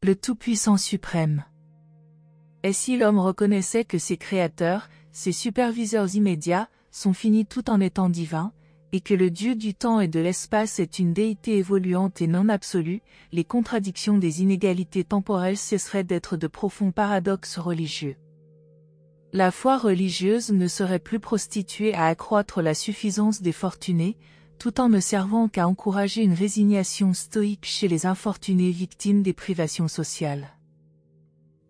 Le Tout-Puissant suprême. Et si l'homme reconnaissait que ses créateurs, ses superviseurs immédiats, sont finis tout en étant divins, et que le Dieu du temps et de l'espace est une déité évoluante et non absolue, les contradictions des inégalités temporelles cesseraient d'être de profonds paradoxes religieux. La foi religieuse ne serait plus prostituée à accroître la suffisance des fortunés, tout en ne servant qu'à encourager une résignation stoïque chez les infortunés victimes des privations sociales.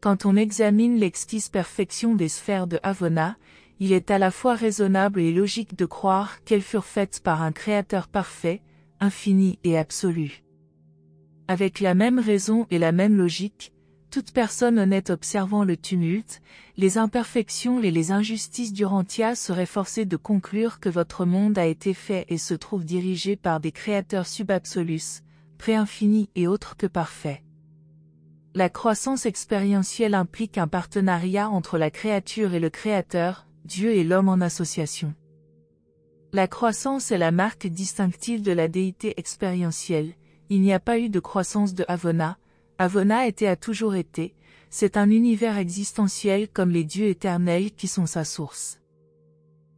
Quand on examine l'exquise perfection des sphères de Havona, il est à la fois raisonnable et logique de croire qu'elles furent faites par un créateur parfait, infini et absolu. Avec la même raison et la même logique, toute personne honnête observant le tumulte, les imperfections et les injustices d'Urantia serait forcée de conclure que votre monde a été fait et se trouve dirigé par des créateurs subabsolus, pré-infinis et autres que parfaits. La croissance expérientielle implique un partenariat entre la créature et le créateur, Dieu et l'homme en association. La croissance est la marque distinctive de la déité expérientielle. Il n'y a pas eu de croissance de Havona. Havona était a toujours été, c'est un univers existentiel comme les dieux éternels qui sont sa source.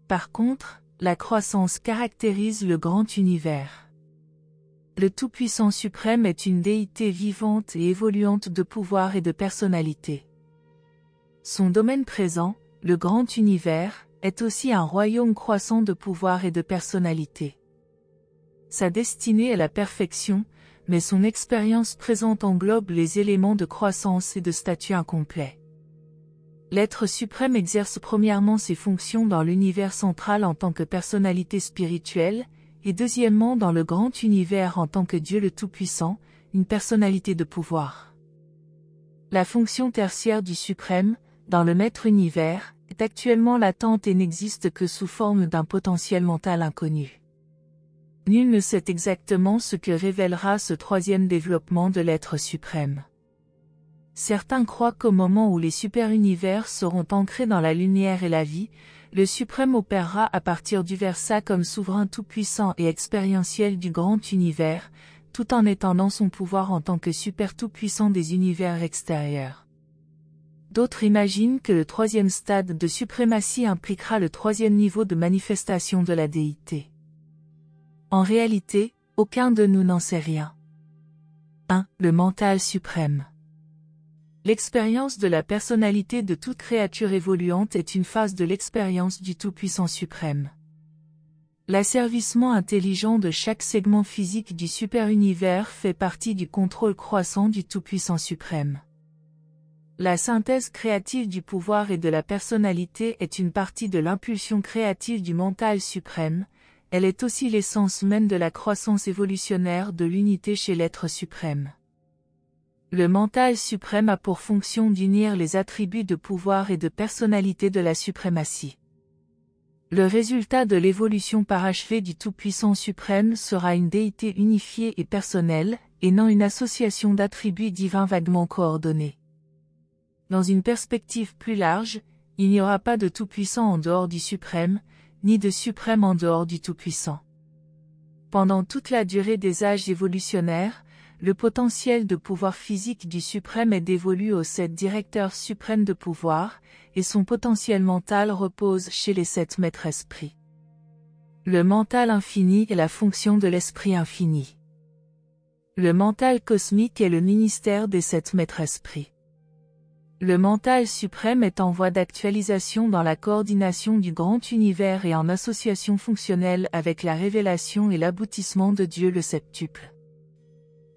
Par contre, la croissance caractérise le grand univers. Le Tout-Puissant suprême est une déité vivante et évoluante de pouvoir et de personnalité. Son domaine présent, le grand univers, est aussi un royaume croissant de pouvoir et de personnalité. Sa destinée est la perfection, mais son expérience présente englobe les éléments de croissance et de statut incomplet. L'être suprême exerce premièrement ses fonctions dans l'univers central en tant que personnalité spirituelle, et deuxièmement dans le grand univers en tant que Dieu le Tout-Puissant, une personnalité de pouvoir. La fonction tertiaire du suprême, dans le maître univers, est actuellement latente et n'existe que sous forme d'un potentiel mental inconnu. Nul ne sait exactement ce que révélera ce troisième développement de l'être suprême. Certains croient qu'au moment où les super-univers seront ancrés dans la lumière et la vie, le suprême opérera à partir du Versa comme souverain tout-puissant et expérientiel du grand univers, tout en étendant son pouvoir en tant que super tout-puissant des univers extérieurs. D'autres imaginent que le troisième stade de suprématie impliquera le troisième niveau de manifestation de la déité. En réalité, aucun de nous n'en sait rien. 1. Le mental suprême. L'expérience de la personnalité de toute créature évoluante est une phase de l'expérience du Tout-Puissant suprême. L'asservissement intelligent de chaque segment physique du super-univers fait partie du contrôle croissant du Tout-Puissant suprême. La synthèse créative du pouvoir et de la personnalité est une partie de l'impulsion créative du mental suprême, elle est aussi l'essence même de la croissance évolutionnaire de l'unité chez l'être suprême. Le mental suprême a pour fonction d'unir les attributs de pouvoir et de personnalité de la suprématie. Le résultat de l'évolution parachevée du Tout-Puissant suprême sera une déité unifiée et personnelle, et non une association d'attributs divins vaguement coordonnés. Dans une perspective plus large, il n'y aura pas de Tout-Puissant en dehors du suprême, ni de suprême en dehors du Tout-Puissant. Pendant toute la durée des âges évolutionnaires, le potentiel de pouvoir physique du suprême est dévolu aux 7 directeurs suprêmes de pouvoir, et son potentiel mental repose chez les 7 maîtres esprits. Le mental infini est la fonction de l'esprit infini. Le mental cosmique est le ministère des 7 maîtres esprits. Le mental suprême est en voie d'actualisation dans la coordination du grand univers et en association fonctionnelle avec la révélation et l'aboutissement de Dieu le septuple.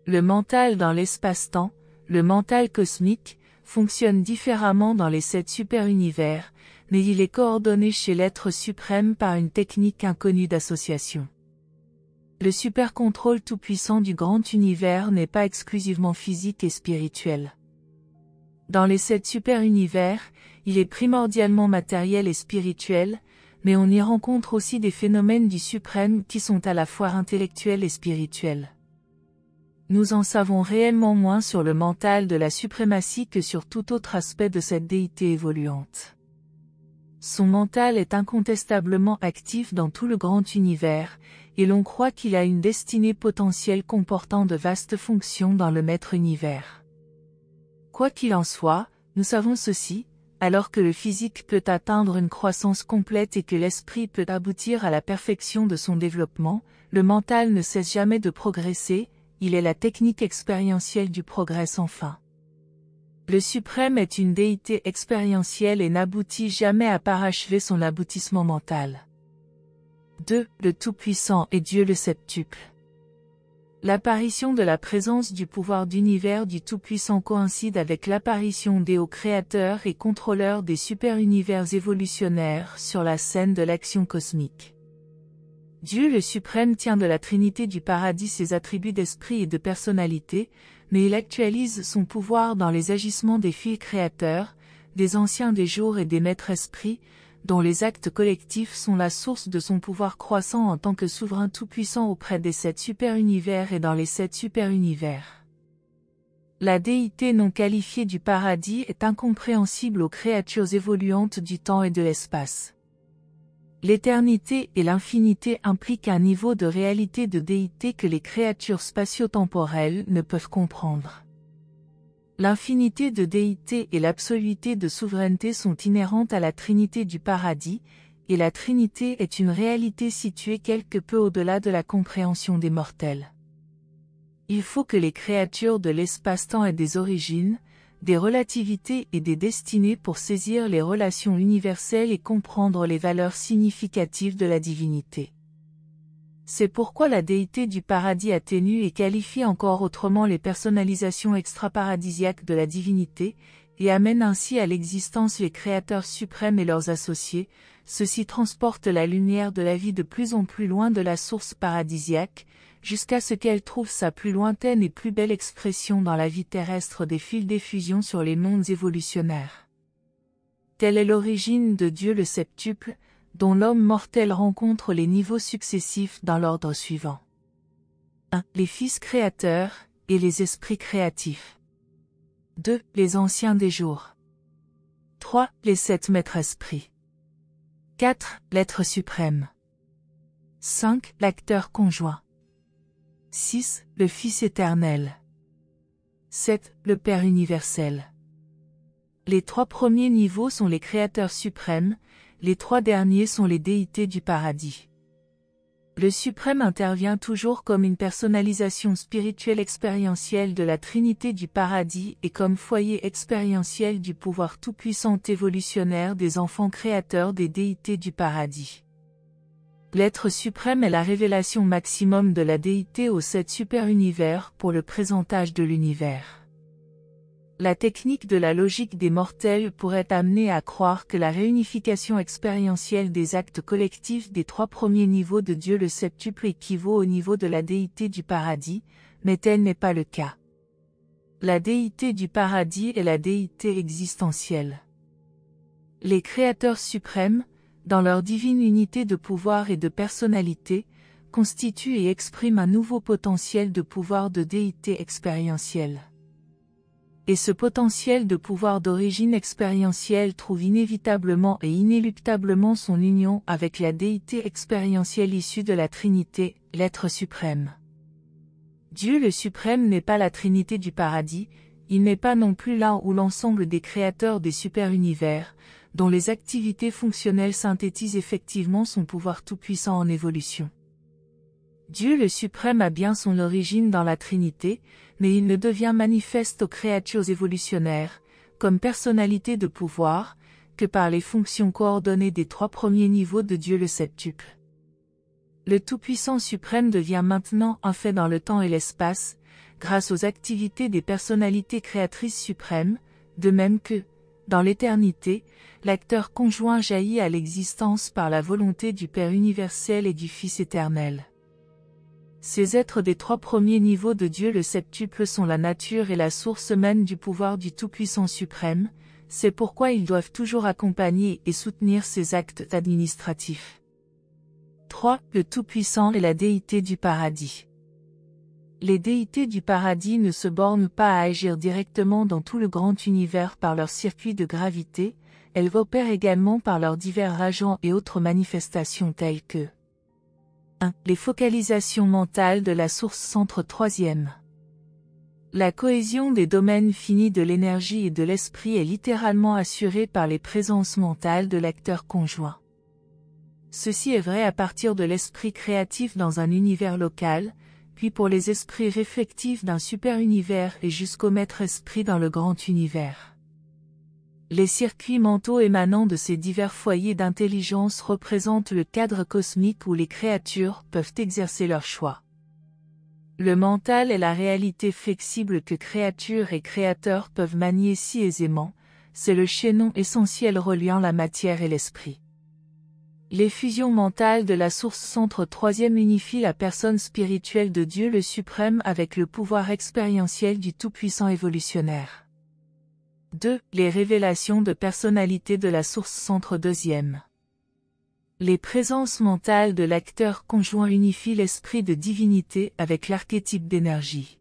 Le mental dans l'espace-temps, le mental cosmique, fonctionne différemment dans les 7 super-univers, mais il est coordonné chez l'être suprême par une technique inconnue d'association. Le super-contrôle tout-puissant du grand univers n'est pas exclusivement physique et spirituel. Dans les 7 super-univers, il est primordialement matériel et spirituel, mais on y rencontre aussi des phénomènes du suprême qui sont à la fois intellectuels et spirituels. Nous en savons réellement moins sur le mental de la suprématie que sur tout autre aspect de cette déité évoluante. Son mental est incontestablement actif dans tout le grand univers, et l'on croit qu'il a une destinée potentielle comportant de vastes fonctions dans le maître univers. Quoi qu'il en soit, nous savons ceci, alors que le physique peut atteindre une croissance complète et que l'esprit peut aboutir à la perfection de son développement, le mental ne cesse jamais de progresser, il est la technique expérientielle du progrès sans fin. Le suprême est une déité expérientielle et n'aboutit jamais à parachever son aboutissement mental. 2. Le Tout-Puissant est Dieu le septuple. L'apparition de la présence du pouvoir d'univers du Tout-Puissant coïncide avec l'apparition des hauts créateurs et contrôleurs des super-univers évolutionnaires sur la scène de l'action cosmique. Dieu le suprême tient de la Trinité du paradis ses attributs d'esprit et de personnalité, mais il actualise son pouvoir dans les agissements des fils créateurs, des anciens des jours et des maîtres esprits, dont les actes collectifs sont la source de son pouvoir croissant en tant que souverain tout-puissant auprès des 7 super-univers et dans les 7 super-univers. La déité non qualifiée du paradis est incompréhensible aux créatures évoluantes du temps et de l'espace. L'éternité et l'infinité impliquent un niveau de réalité de déité que les créatures spatio-temporelles ne peuvent comprendre. L'infinité de déité et l'absoluité de souveraineté sont inhérentes à la Trinité du paradis, et la Trinité est une réalité située quelque peu au-delà de la compréhension des mortels. Il faut que les créatures de l'espace-temps aient des origines, des relativités et des destinées pour saisir les relations universelles et comprendre les valeurs significatives de la divinité. C'est pourquoi la déité du paradis atténue et qualifie encore autrement les personnalisations extraparadisiaques de la divinité, et amène ainsi à l'existence les créateurs suprêmes et leurs associés. Ceux-ci transportent la lumière de la vie de plus en plus loin de la source paradisiaque, jusqu'à ce qu'elle trouve sa plus lointaine et plus belle expression dans la vie terrestre des fils d'effusion sur les mondes évolutionnaires. Telle est l'origine de Dieu le septuple, dont l'homme mortel rencontre les niveaux successifs dans l'ordre suivant. 1. Les fils créateurs, et les esprits créatifs. 2. Les anciens des jours. 3. Les 7 maîtres esprits. 4. L'être suprême. 5. L'acteur conjoint. 6. Le Fils éternel. 7. Le Père universel. Les 3 premiers niveaux sont les créateurs suprêmes, les 3 derniers sont les déités du paradis. Le suprême intervient toujours comme une personnalisation spirituelle expérientielle de la Trinité du paradis et comme foyer expérientiel du pouvoir tout-puissant évolutionnaire des enfants créateurs des déités du paradis. L'être suprême est la révélation maximum de la déité aux 7 super-univers pour le présentage de l'univers. La technique de la logique des mortels pourrait amener à croire que la réunification expérientielle des actes collectifs des 3 premiers niveaux de Dieu le septuple équivaut au niveau de la déité du paradis, mais tel n'est pas le cas. La déité du paradis est la déité existentielle. Les créateurs suprêmes, dans leur divine unité de pouvoir et de personnalité, constituent et expriment un nouveau potentiel de pouvoir de déité expérientielle. Et ce potentiel de pouvoir d'origine expérientielle trouve inévitablement et inéluctablement son union avec la déité expérientielle issue de la Trinité, l'être suprême. Dieu le suprême n'est pas la Trinité du paradis, il n'est pas non plus là où l'ensemble des créateurs des super-univers, dont les activités fonctionnelles synthétisent effectivement son pouvoir tout-puissant en évolution. Dieu le suprême a bien son origine dans la Trinité, mais il ne devient manifeste aux créatures évolutionnaires, comme personnalité de pouvoir, que par les fonctions coordonnées des 3 premiers niveaux de Dieu le septuple. Le Tout-Puissant suprême devient maintenant un fait dans le temps et l'espace, grâce aux activités des personnalités créatrices suprêmes, de même que, dans l'éternité, l'acteur conjoint jaillit à l'existence par la volonté du Père universel et du Fils éternel. Ces êtres des 3 premiers niveaux de Dieu le septuple sont la nature et la source même du pouvoir du Tout-Puissant suprême, c'est pourquoi ils doivent toujours accompagner et soutenir ses actes administratifs. 3. Le Tout-Puissant est la déité du paradis. Les déités du paradis ne se bornent pas à agir directement dans tout le grand univers par leur circuit de gravité, elles opèrent également par leurs divers agents et autres manifestations telles que 1. Les focalisations mentales de la source centre 3e. La cohésion des domaines finis de l'énergie et de l'esprit est littéralement assurée par les présences mentales de l'acteur conjoint. Ceci est vrai à partir de l'esprit créatif dans un univers local, puis pour les esprits réflexifs d'un super-univers et jusqu'au maître-esprit dans le grand univers. Les circuits mentaux émanant de ces divers foyers d'intelligence représentent le cadre cosmique où les créatures peuvent exercer leur choix. Le mental est la réalité flexible que créatures et créateurs peuvent manier si aisément, c'est le chaînon essentiel reliant la matière et l'esprit. L'effusion mentale de la source centre troisième unifie la personne spirituelle de Dieu le Suprême avec le pouvoir expérientiel du Tout-Puissant évolutionnaire. 2. Les révélations de personnalité de la source centre deuxième. Les présences mentales de l'acteur conjoint unifient l'esprit de divinité avec l'archétype d'énergie.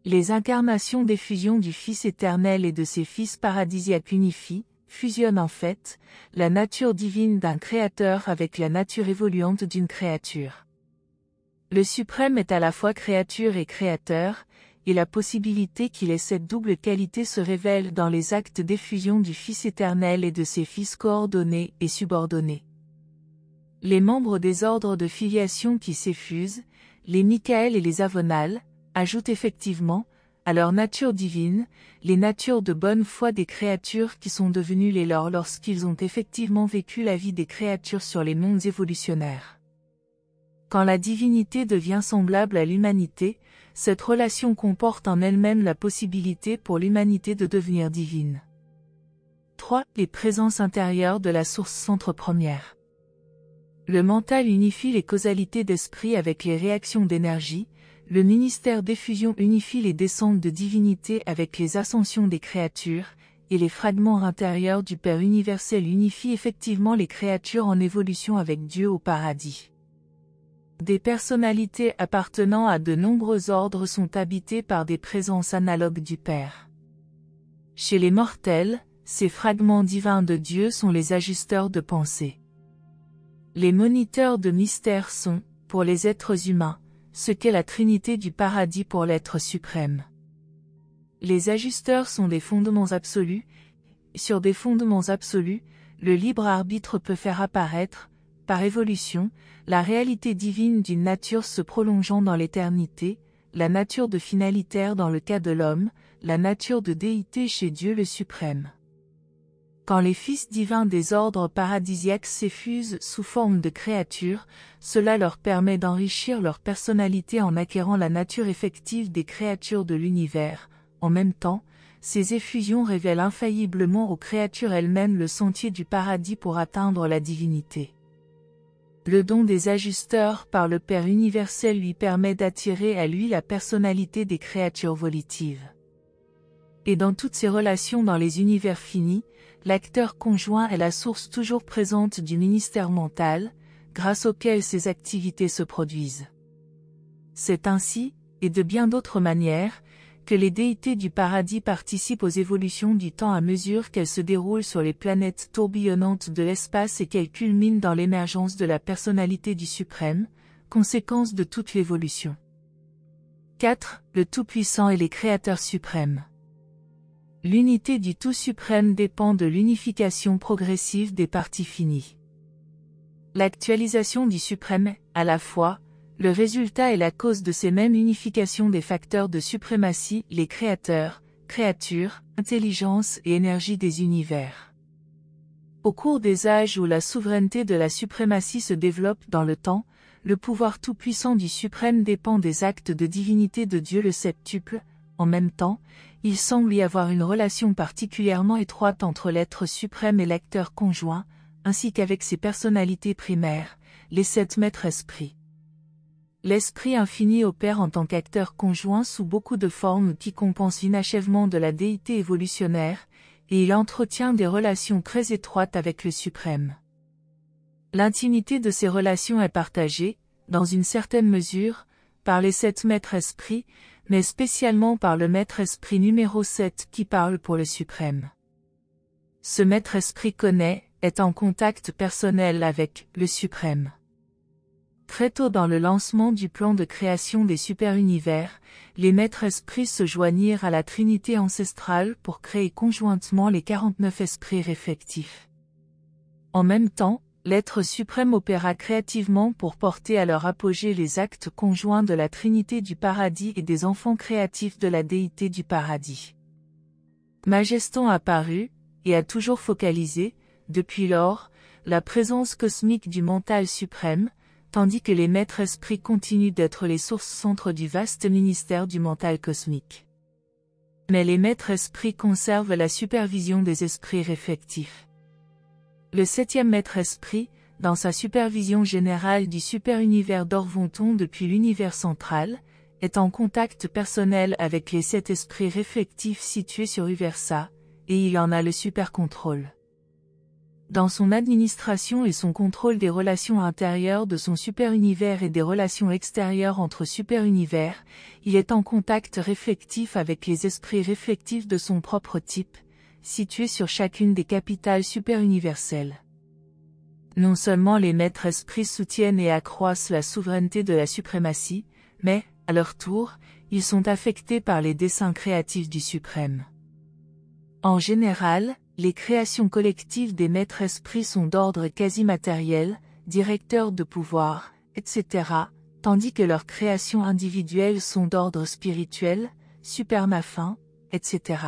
Les incarnations d'effusion du Fils éternel et de ses fils paradisiaques unifient, fusionnent en fait, la nature divine d'un créateur avec la nature évoluante d'une créature. Le suprême est à la fois créature et créateur, et la possibilité qu'il ait cette double qualité se révèle dans les actes d'effusion du Fils éternel et de ses fils coordonnés et subordonnés. Les membres des ordres de filiation qui s'effusent, les Michaël et les Avonal, ajoutent effectivement, à leur nature divine, les natures de bonne foi des créatures qui sont devenues les leurs lorsqu'ils ont effectivement vécu la vie des créatures sur les mondes évolutionnaires. Quand la divinité devient semblable à l'humanité, cette relation comporte en elle-même la possibilité pour l'humanité de devenir divine. 3. Les présences intérieures de la source centre première. Le mental unifie les causalités d'esprit avec les réactions d'énergie, le ministère d'effusion unifie les descentes de divinité avec les ascensions des créatures, et les fragments intérieurs du Père universel unifient effectivement les créatures en évolution avec Dieu au paradis. Des personnalités appartenant à de nombreux ordres sont habitées par des présences analogues du Père. Chez les mortels, ces fragments divins de Dieu sont les ajusteurs de pensée. Les moniteurs de mystères sont, pour les êtres humains, ce qu'est la Trinité du paradis pour l'être suprême. Les ajusteurs sont des fondements absolus. Sur des fondements absolus, le libre arbitre peut faire apparaître, par évolution, la réalité divine d'une nature se prolongeant dans l'éternité, la nature de finalitaire dans le cas de l'homme, la nature de déité chez Dieu le Suprême. Quand les fils divins des ordres paradisiaques s'effusent sous forme de créatures, cela leur permet d'enrichir leur personnalité en acquérant la nature effective des créatures de l'univers. En même temps, ces effusions révèlent infailliblement aux créatures elles-mêmes le sentier du paradis pour atteindre la divinité. Le don des ajusteurs par le Père universel lui permet d'attirer à lui la personnalité des créatures volitives. Et dans toutes ces relations dans les univers finis, l'acteur conjoint est la source toujours présente du ministère mental, grâce auquel ces activités se produisent. C'est ainsi, et de bien d'autres manières, que les déités du paradis participent aux évolutions du temps à mesure qu'elles se déroulent sur les planètes tourbillonnantes de l'espace et qu'elles culminent dans l'émergence de la personnalité du suprême, conséquence de toute l'évolution. 4. Le Tout-Puissant et les créateurs suprêmes. L'unité du Tout suprême dépend de l'unification progressive des parties finies. L'actualisation du suprême est, à la fois, le résultat et la cause de ces mêmes unifications des facteurs de suprématie, les créateurs, créatures, intelligence et énergie des univers. Au cours des âges où la souveraineté de la suprématie se développe dans le temps, le pouvoir tout-puissant du suprême dépend des actes de divinité de Dieu le septuple. En même temps, il semble y avoir une relation particulièrement étroite entre l'être suprême et l'acteur conjoint, ainsi qu'avec ses personnalités primaires, les 7 maîtres esprits. L'esprit infini opère en tant qu'acteur conjoint sous beaucoup de formes qui compensent l'inachèvement de la déité évolutionnaire, et il entretient des relations très étroites avec le suprême. L'intimité de ces relations est partagée, dans une certaine mesure, par les 7 maîtres esprits, mais spécialement par le maître esprit numéro 7 qui parle pour le suprême. Ce maître esprit connaît, est en contact personnel avec le suprême. Très tôt dans le lancement du plan de création des super-univers, les maîtres esprits se joignirent à la Trinité ancestrale pour créer conjointement les 49 esprits réflectifs. En même temps, l'être suprême opéra créativement pour porter à leur apogée les actes conjoints de la Trinité du paradis et des enfants créatifs de la déité du paradis. Majeston apparut, et a toujours focalisé, depuis lors, la présence cosmique du mental suprême, tandis que les maîtres esprits continuent d'être les sources-centres du vaste ministère du mental cosmique. Mais les maîtres esprits conservent la supervision des esprits réflectifs. Le 7e maître esprit, dans sa supervision générale du super-univers d'Orvonton depuis l'univers central, est en contact personnel avec les 7 esprits réflectifs situés sur Uversa, et il en a le super-contrôle. Dans son administration et son contrôle des relations intérieures de son super-univers et des relations extérieures entre super-univers, il est en contact réflectif avec les esprits réflectifs de son propre type, situés sur chacune des capitales super-universelles. Non seulement les maîtres esprits soutiennent et accroissent la souveraineté de la suprématie, mais, à leur tour, ils sont affectés par les desseins créatifs du suprême. En général, les créations collectives des maîtres esprits sont d'ordre quasi matériel, directeurs de pouvoir, etc., tandis que leurs créations individuelles sont d'ordre spirituel, supermafin, etc.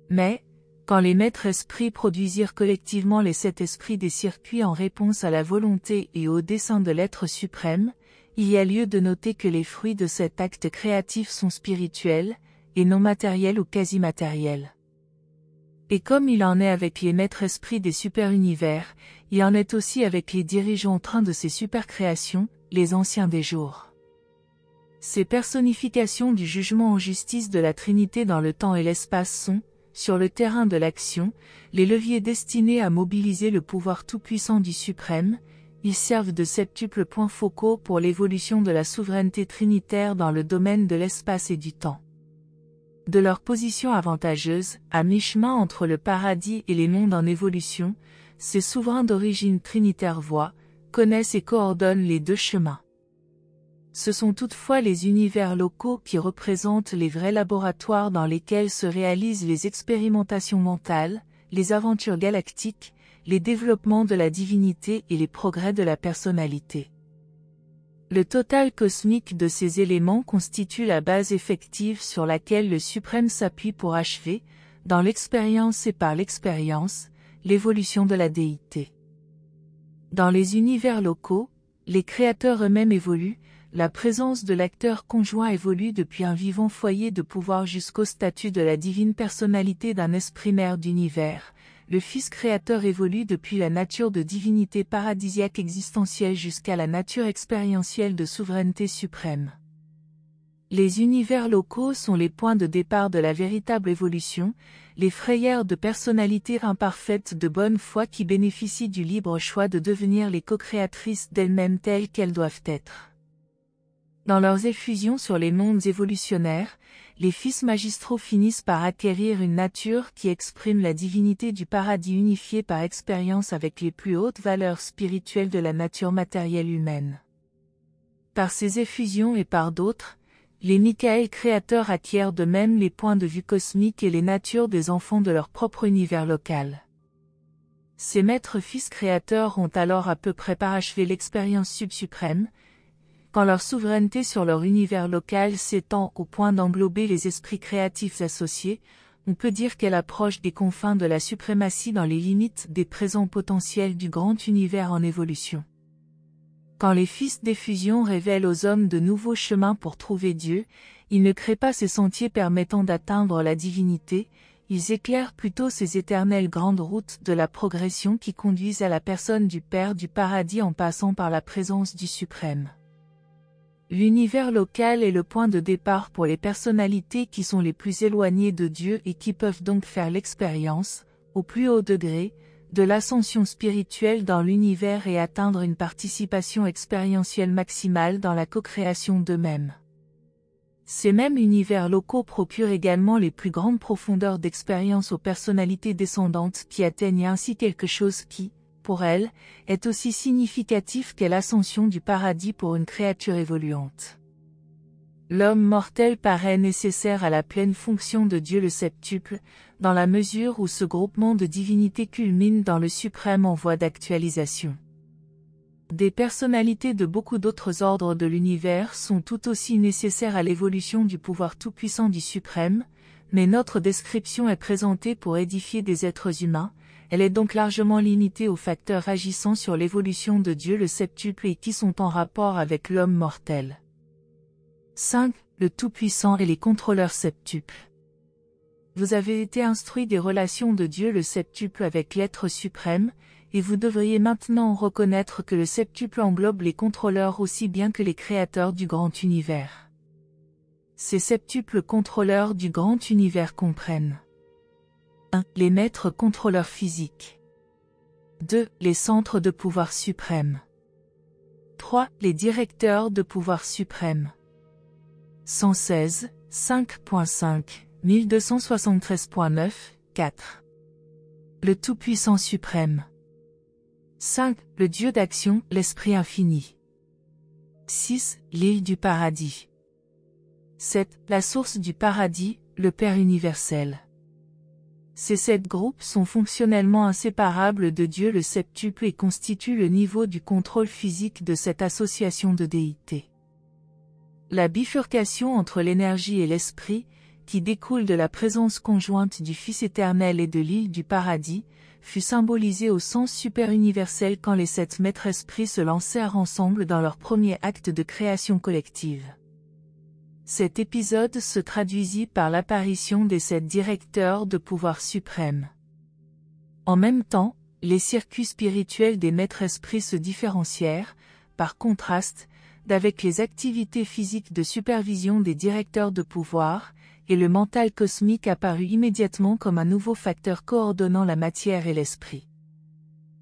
Mais, quand les maîtres esprits produisirent collectivement les 7 esprits des circuits en réponse à la volonté et au dessein de l'être suprême, il y a lieu de noter que les fruits de cet acte créatif sont spirituels, et non matériels ou quasi matériels. Et comme il en est avec les maîtres esprits des super-univers, il en est aussi avec les dirigeants trains de ces super-créations, les anciens des jours. Ces personnifications du jugement en justice de la Trinité dans le temps et l'espace sont, sur le terrain de l'action, les leviers destinés à mobiliser le pouvoir tout-puissant du suprême. Ils servent de septuples points focaux pour l'évolution de la souveraineté trinitaire dans le domaine de l'espace et du temps. De leur position avantageuse, à mi-chemin entre le paradis et les mondes en évolution, ces souverains d'origine trinitaire voient, connaissent et coordonnent les deux chemins. Ce sont toutefois les univers locaux qui représentent les vrais laboratoires dans lesquels se réalisent les expérimentations mentales, les aventures galactiques, les développements de la divinité et les progrès de la personnalité. Le total cosmique de ces éléments constitue la base effective sur laquelle le suprême s'appuie pour achever, dans l'expérience et par l'expérience, l'évolution de la déité. Dans les univers locaux, les créateurs eux-mêmes évoluent, la présence de l'acteur conjoint évolue depuis un vivant foyer de pouvoir jusqu'au statut de la divine personnalité d'un esprit mère d'univers. Le Fils créateur évolue depuis la nature de divinité paradisiaque existentielle jusqu'à la nature expérientielle de souveraineté suprême. Les univers locaux sont les points de départ de la véritable évolution, les frayères de personnalités imparfaites de bonne foi qui bénéficient du libre choix de devenir les co-créatrices d'elles-mêmes telles qu'elles doivent être. Dans leurs effusions sur les mondes évolutionnaires, les fils magistraux finissent par acquérir une nature qui exprime la divinité du paradis unifiée par expérience avec les plus hautes valeurs spirituelles de la nature matérielle humaine. Par ces effusions et par d'autres, les Michaël créateurs acquièrent de même les points de vue cosmiques et les natures des enfants de leur propre univers local. Ces maîtres fils créateurs ont alors à peu près parachevé l'expérience subsuprême, quand leur souveraineté sur leur univers local s'étend au point d'englober les esprits créatifs associés, on peut dire qu'elle approche des confins de la suprématie dans les limites des présents potentiels du grand univers en évolution. Quand les fils d'effusion révèlent aux hommes de nouveaux chemins pour trouver Dieu, ils ne créent pas ces sentiers permettant d'atteindre la divinité, ils éclairent plutôt ces éternelles grandes routes de la progression qui conduisent à la personne du Père du paradis en passant par la présence du Suprême. L'univers local est le point de départ pour les personnalités qui sont les plus éloignées de Dieu et qui peuvent donc faire l'expérience, au plus haut degré, de l'ascension spirituelle dans l'univers et atteindre une participation expérientielle maximale dans la co-création d'eux-mêmes. Ces mêmes univers locaux procurent également les plus grandes profondeurs d'expérience aux personnalités descendantes qui atteignent ainsi quelque chose qui, pour elle, est aussi significatif qu'est l'ascension du paradis pour une créature évoluante. L'homme mortel paraît nécessaire à la pleine fonction de Dieu le septuple, dans la mesure où ce groupement de divinités culmine dans le suprême en voie d'actualisation. Des personnalités de beaucoup d'autres ordres de l'univers sont tout aussi nécessaires à l'évolution du pouvoir tout-puissant du suprême, mais notre description est présentée pour édifier des êtres humains, elle est donc largement limitée aux facteurs agissant sur l'évolution de Dieu le septuple et qui sont en rapport avec l'homme mortel. 5. Le Tout-Puissant et les contrôleurs septuples. Vous avez été instruit des relations de Dieu le septuple avec l'être suprême, et vous devriez maintenant reconnaître que le septuple englobe les contrôleurs aussi bien que les créateurs du grand univers. Ces septuples contrôleurs du grand univers comprennent 1. Les maîtres contrôleurs physiques. 2. Les centres de pouvoir suprême. 3. Les directeurs de pouvoir suprême. 116, 5.5, 1273.9, 4. Le Tout-Puissant suprême. 5. Le Dieu d'action, l'Esprit infini. 6. L'île du paradis. 7. La source du paradis, le Père universel. Ces 7 groupes sont fonctionnellement inséparables de Dieu le septuple et constituent le niveau du contrôle physique de cette association de déités. La bifurcation entre l'énergie et l'esprit, qui découle de la présence conjointe du Fils éternel et de l'île du paradis, fut symbolisée au sens superuniversel quand les 7 maîtres esprits se lancèrent ensemble dans leur premier acte de création collective. Cet épisode se traduisit par l'apparition des 7 directeurs de pouvoir suprême. En même temps, les circuits spirituels des maîtres esprits se différencièrent, par contraste, d'avec les activités physiques de supervision des directeurs de pouvoir, et le mental cosmique apparut immédiatement comme un nouveau facteur coordonnant la matière et l'esprit.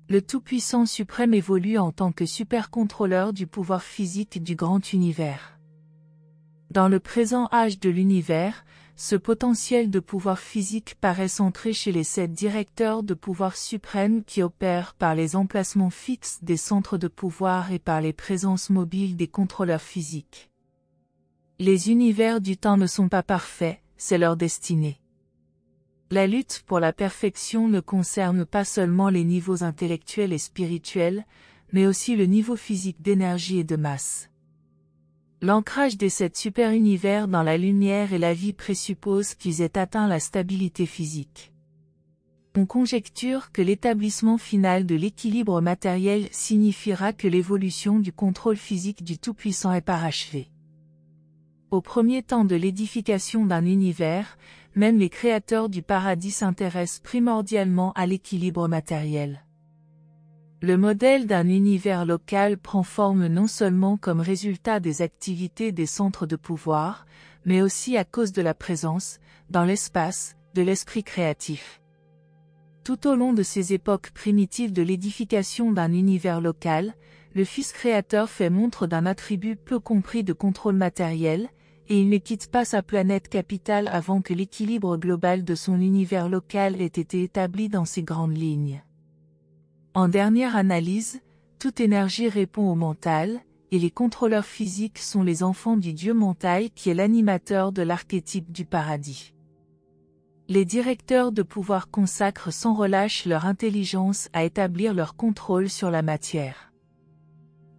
Le Tout-Puissant suprême évolue en tant que supercontrôleur du pouvoir physique du grand univers. Dans le présent âge de l'univers, ce potentiel de pouvoir physique paraît centré chez les 7 directeurs de pouvoir suprême qui opèrent par les emplacements fixes des centres de pouvoir et par les présences mobiles des contrôleurs physiques. Les univers du temps ne sont pas parfaits, c'est leur destinée. La lutte pour la perfection ne concerne pas seulement les niveaux intellectuels et spirituels, mais aussi le niveau physique d'énergie et de masse. L'ancrage des 7 super-univers dans la lumière et la vie présuppose qu'ils aient atteint la stabilité physique. On conjecture que l'établissement final de l'équilibre matériel signifiera que l'évolution du contrôle physique du Tout-Puissant est parachevée. Au premier temps de l'édification d'un univers, même les créateurs du paradis s'intéressent primordialement à l'équilibre matériel. Le modèle d'un univers local prend forme non seulement comme résultat des activités des centres de pouvoir, mais aussi à cause de la présence, dans l'espace, de l'esprit créatif. Tout au long de ces époques primitives de l'édification d'un univers local, le Fils créateur fait montre d'un attribut peu compris de contrôle matériel, et il ne quitte pas sa planète capitale avant que l'équilibre global de son univers local ait été établi dans ses grandes lignes. En dernière analyse, toute énergie répond au mental, et les contrôleurs physiques sont les enfants du Dieu mental qui est l'animateur de l'archétype du paradis. Les directeurs de pouvoir consacrent sans relâche leur intelligence à établir leur contrôle sur la matière.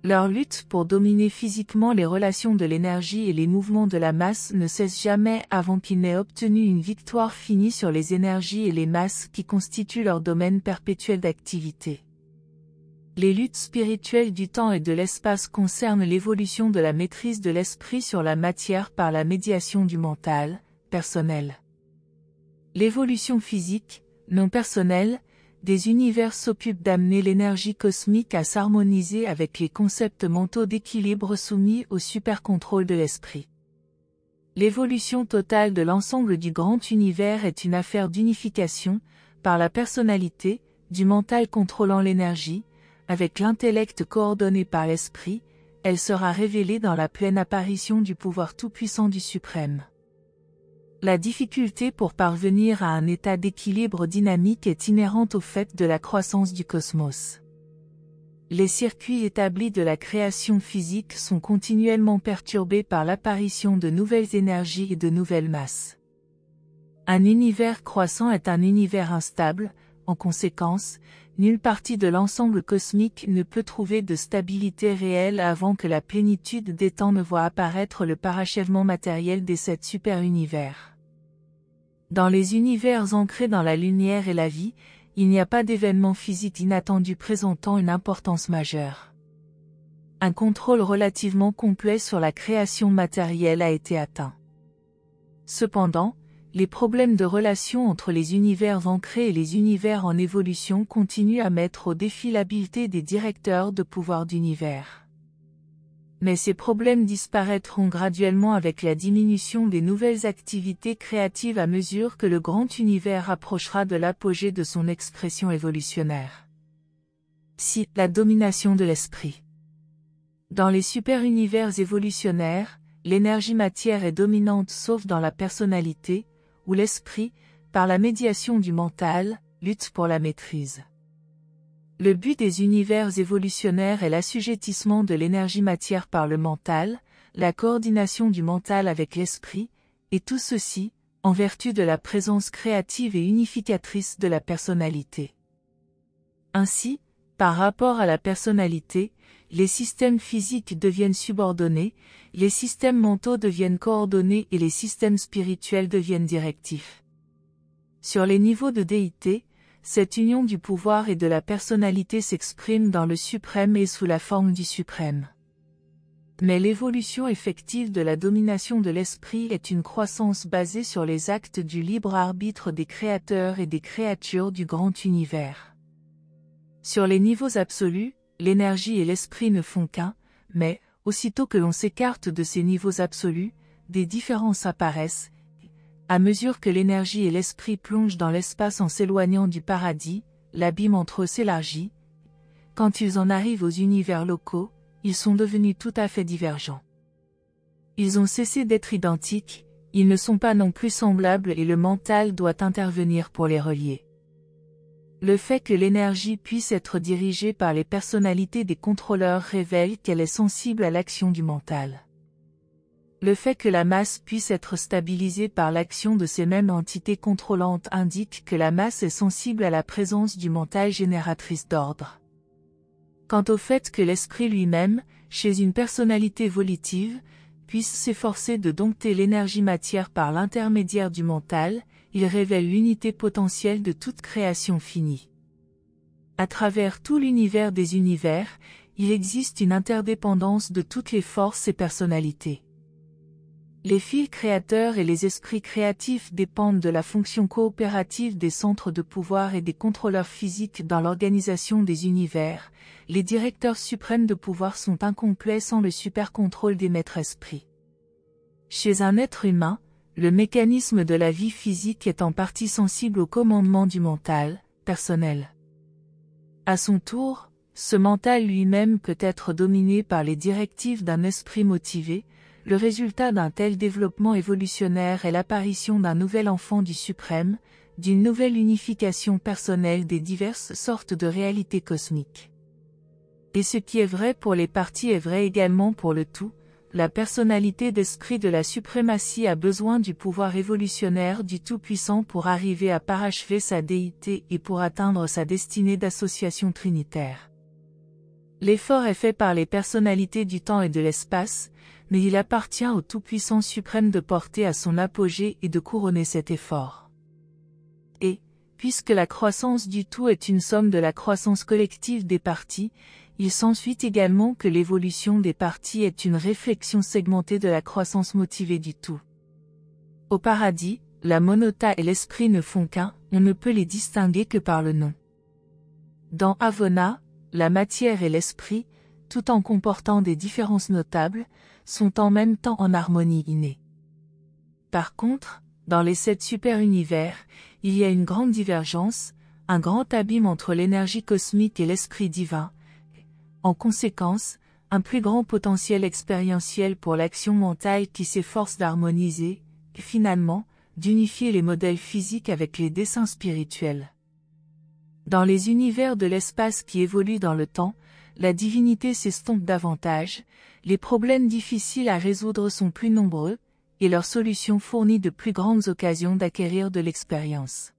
Leur lutte pour dominer physiquement les relations de l'énergie et les mouvements de la masse ne cesse jamais avant qu'ils n'aient obtenu une victoire finie sur les énergies et les masses qui constituent leur domaine perpétuel d'activité. Les luttes spirituelles du temps et de l'espace concernent l'évolution de la maîtrise de l'esprit sur la matière par la médiation du mental, personnel. L'évolution physique, non personnelle, des univers s'occupe d'amener l'énergie cosmique à s'harmoniser avec les concepts mentaux d'équilibre soumis au supercontrôle de l'esprit. L'évolution totale de l'ensemble du grand univers est une affaire d'unification, par la personnalité, du mental contrôlant l'énergie, avec l'intellect coordonné par l'esprit, elle sera révélée dans la pleine apparition du pouvoir tout-puissant du suprême. La difficulté pour parvenir à un état d'équilibre dynamique est inhérente au fait de la croissance du cosmos. Les circuits établis de la création physique sont continuellement perturbés par l'apparition de nouvelles énergies et de nouvelles masses. Un univers croissant est un univers instable, en conséquence, nulle partie de l'ensemble cosmique ne peut trouver de stabilité réelle avant que la plénitude des temps ne voie apparaître le parachèvement matériel des 7 super-univers. Dans les univers ancrés dans la lumière et la vie, il n'y a pas d'événement physique inattendu présentant une importance majeure. Un contrôle relativement complet sur la création matérielle a été atteint. Cependant, les problèmes de relation entre les univers ancrés et les univers en évolution continuent à mettre au défi l'habileté des directeurs de pouvoir d'univers. Mais ces problèmes disparaîtront graduellement avec la diminution des nouvelles activités créatives à mesure que le grand univers approchera de l'apogée de son expression évolutionnaire. 6. La domination de l'esprit. Dans les super-univers évolutionnaires, l'énergie matière est dominante sauf dans la personnalité, où l'esprit, par la médiation du mental, lutte pour la maîtrise. Le but des univers évolutionnaires est l'assujettissement de l'énergie matière par le mental, la coordination du mental avec l'esprit, et tout ceci, en vertu de la présence créative et unificatrice de la personnalité. Ainsi, par rapport à la personnalité, les systèmes physiques deviennent subordonnés, les systèmes mentaux deviennent coordonnés et les systèmes spirituels deviennent directifs. Sur les niveaux de déité, cette union du pouvoir et de la personnalité s'exprime dans le suprême et sous la forme du suprême. Mais l'évolution effective de la domination de l'esprit est une croissance basée sur les actes du libre arbitre des créateurs et des créatures du grand univers. Sur les niveaux absolus, l'énergie et l'esprit ne font qu'un, mais, aussitôt que l'on s'écarte de ces niveaux absolus, des différences apparaissent. À mesure que l'énergie et l'esprit plongent dans l'espace en s'éloignant du paradis, l'abîme entre eux s'élargit. Quand ils en arrivent aux univers locaux, ils sont devenus tout à fait divergents. Ils ont cessé d'être identiques, ils ne sont pas non plus semblables et le mental doit intervenir pour les relier. Le fait que l'énergie puisse être dirigée par les personnalités des contrôleurs révèle qu'elle est sensible à l'action du mental. Le fait que la masse puisse être stabilisée par l'action de ces mêmes entités contrôlantes indique que la masse est sensible à la présence du mental génératrice d'ordre. Quant au fait que l'esprit lui-même, chez une personnalité volitive, puisse s'efforcer de dompter l'énergie matière par l'intermédiaire du mental, il révèle l'unité potentielle de toute création finie. À travers tout l'univers des univers, il existe une interdépendance de toutes les forces et personnalités. Les fils créateurs et les esprits créatifs dépendent de la fonction coopérative des centres de pouvoir et des contrôleurs physiques dans l'organisation des univers. Les directeurs suprêmes de pouvoir sont incomplets sans le super-contrôle des maîtres-esprits. Chez un être humain, le mécanisme de la vie physique est en partie sensible au commandement du mental, personnel. À son tour, ce mental lui-même peut être dominé par les directives d'un esprit motivé. Le résultat d'un tel développement évolutionnaire est l'apparition d'un nouvel enfant du suprême, d'une nouvelle unification personnelle des diverses sortes de réalités cosmiques. Et ce qui est vrai pour les parties est vrai également pour le tout. La personnalité d'esprit de la suprématie a besoin du pouvoir évolutionnaire du Tout-Puissant pour arriver à parachever sa déité et pour atteindre sa destinée d'association trinitaire. L'effort est fait par les personnalités du temps et de l'espace, mais il appartient au Tout-Puissant suprême de porter à son apogée et de couronner cet effort. Et, puisque la croissance du tout est une somme de la croissance collective des parties, il s'ensuit également que l'évolution des parties est une réflexion segmentée de la croissance motivée du tout. Au paradis, la monota et l'esprit ne font qu'un, on ne peut les distinguer que par le nom. Dans Avona, la matière et l'esprit, tout en comportant des différences notables, sont en même temps en harmonie innée. Par contre, dans les 7 super-univers, il y a une grande divergence, un grand abîme entre l'énergie cosmique et l'esprit divin. En conséquence, un plus grand potentiel expérientiel pour l'action mentale qui s'efforce d'harmoniser, et finalement, d'unifier les modèles physiques avec les desseins spirituels. Dans les univers de l'espace qui évoluent dans le temps, la divinité s'estompe davantage, les problèmes difficiles à résoudre sont plus nombreux, et leur solution fournit de plus grandes occasions d'acquérir de l'expérience.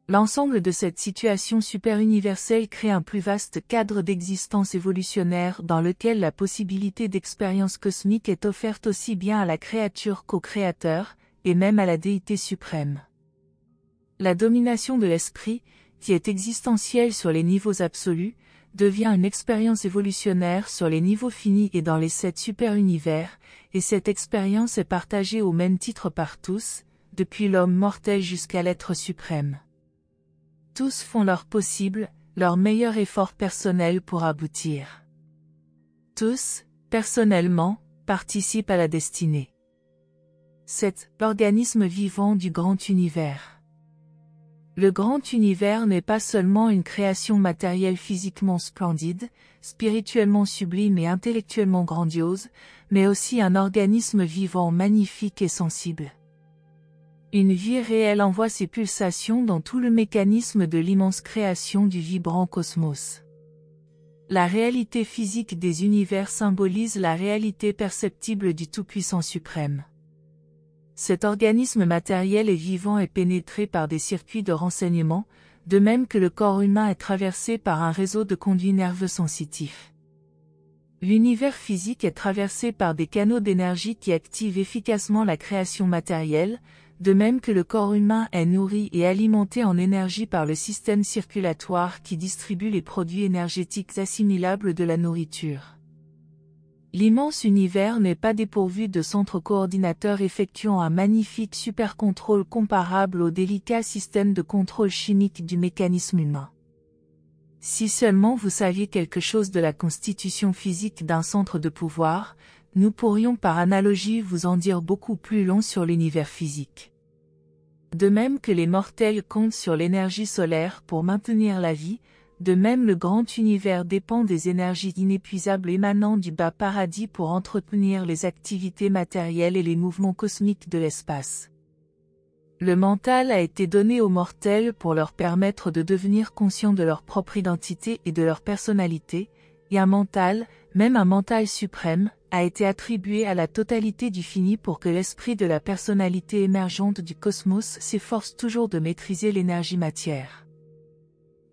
L'ensemble de cette situation super-universelle crée un plus vaste cadre d'existence évolutionnaire dans lequel la possibilité d'expérience cosmique est offerte aussi bien à la créature qu'au créateur, et même à la déité suprême. La domination de l'esprit, qui est existentielle sur les niveaux absolus, devient une expérience évolutionnaire sur les niveaux finis et dans les 7 super-univers, et cette expérience est partagée au même titre par tous, depuis l'homme mortel jusqu'à l'être suprême. Tous font leur possible, leur meilleur effort personnel pour aboutir. Tous, personnellement, participent à la destinée. C'est l'organisme vivant du grand univers. Le grand univers n'est pas seulement une création matérielle physiquement splendide, spirituellement sublime et intellectuellement grandiose, mais aussi un organisme vivant magnifique et sensible. Une vie réelle envoie ses pulsations dans tout le mécanisme de l'immense création du vibrant cosmos. La réalité physique des univers symbolise la réalité perceptible du Tout-Puissant suprême. Cet organisme matériel et vivant est pénétré par des circuits de renseignement, de même que le corps humain est traversé par un réseau de conduits nerveux sensitifs. L'univers physique est traversé par des canaux d'énergie qui activent efficacement la création matérielle, de même que le corps humain est nourri et alimenté en énergie par le système circulatoire qui distribue les produits énergétiques assimilables de la nourriture. L'immense univers n'est pas dépourvu de centres coordinateurs effectuant un magnifique supercontrôle comparable au délicat système de contrôle chimique du mécanisme humain. Si seulement vous saviez quelque chose de la constitution physique d'un centre de pouvoir, nous pourrions par analogie vous en dire beaucoup plus long sur l'univers physique. De même que les mortels comptent sur l'énergie solaire pour maintenir la vie, de même le grand univers dépend des énergies inépuisables émanant du bas paradis pour entretenir les activités matérielles et les mouvements cosmiques de l'espace. Le mental a été donné aux mortels pour leur permettre de devenir conscients de leur propre identité et de leur personnalité, et un mental, même un mental suprême, a été attribué à la totalité du fini pour que l'esprit de la personnalité émergente du cosmos s'efforce toujours de maîtriser l'énergie matière.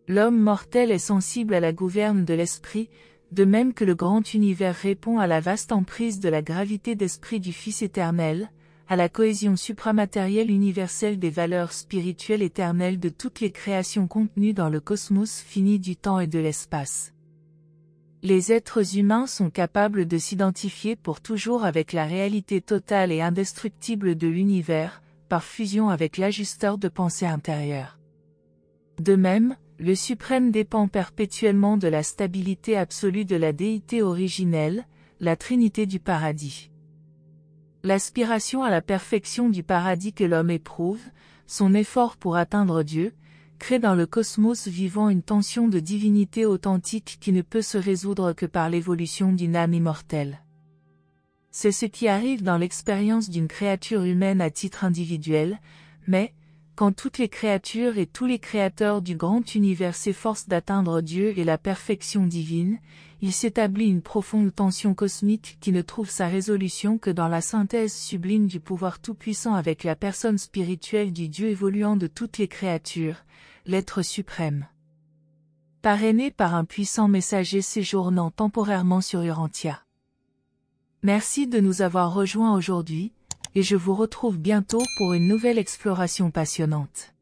L'homme mortel est sensible à la gouverne de l'esprit, de même que le grand univers répond à la vaste emprise de la gravité d'esprit du Fils éternel, à la cohésion supramatérielle universelle des valeurs spirituelles éternelles de toutes les créations contenues dans le cosmos fini du temps et de l'espace. Les êtres humains sont capables de s'identifier pour toujours avec la réalité totale et indestructible de l'univers, par fusion avec l'ajusteur de pensée intérieure. De même, le suprême dépend perpétuellement de la stabilité absolue de la déité originelle, la Trinité du paradis. L'aspiration à la perfection du paradis que l'homme éprouve, son effort pour atteindre Dieu, crée dans le cosmos vivant une tension de divinité authentique qui ne peut se résoudre que par l'évolution d'une âme immortelle. C'est ce qui arrive dans l'expérience d'une créature humaine à titre individuel, mais, quand toutes les créatures et tous les créateurs du grand univers s'efforcent d'atteindre Dieu et la perfection divine, il s'établit une profonde tension cosmique qui ne trouve sa résolution que dans la synthèse sublime du pouvoir tout-puissant avec la personne spirituelle du Dieu évoluant de toutes les créatures, l'être suprême. Parrainé par un puissant messager séjournant temporairement sur Urantia. Merci de nous avoir rejoints aujourd'hui, et je vous retrouve bientôt pour une nouvelle exploration passionnante.